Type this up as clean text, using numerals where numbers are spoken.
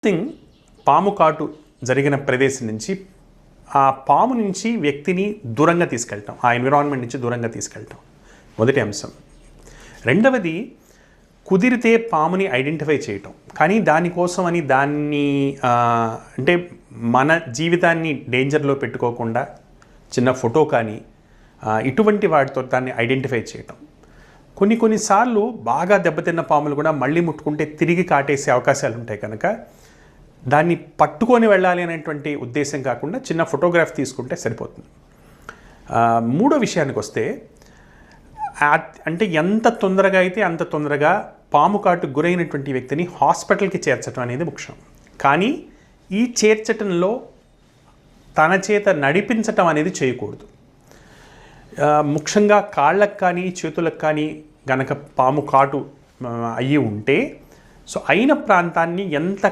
Thing పాము కాటు జరిగిన ప్రదేశం నుంచి ఆ పాము నుంచి వ్యక్తిని దూరంగా తీసుకెళ్ళటం, ఆ ఎన్విరాన్మెంట్ నుంచి దూరంగా తీసుకెళ్ళటం మొదటి అంశం. రెండవది కుదిరితే పాముని ఐడెంటిఫై చేయటం. కానీ దానికోసమని దాన్ని అంటే మన జీవితాన్ని డేంజర్లో పెట్టుకోకుండా చిన్న ఫోటో కానీ ఇటువంటి వాటితో దాన్ని ఐడెంటిఫై చేయటం. కొన్నిసార్లు బాగా దెబ్బతిన్న పాములు కూడా మళ్ళీ ముట్టుకుంటే తిరిగి కాటేసే అవకాశాలు ఉంటాయి కనుక దాన్ని పట్టుకొని వెళ్ళాలి అనేటువంటి ఉద్దేశం కాకుండా చిన్న ఫోటోగ్రాఫ్ తీసుకుంటే సరిపోతుంది. మూడో విషయానికి వస్తే అంటే ఎంత తొందరగా అయితే అంత తొందరగా పాము కాటు గురైనటువంటి వ్యక్తిని హాస్పిటల్కి చేర్చడం అనేది ముఖ్యం. కానీ ఈ చేర్చటంలో తన చేత నడిపించటం అనేది చేయకూడదు. ముఖ్యంగా కాళ్ళకు కానీ చేతులకు కానీ గనక పాము కాటు అయ్యి ఉంటే సో అయిన ప్రాంతాన్ని ఎంత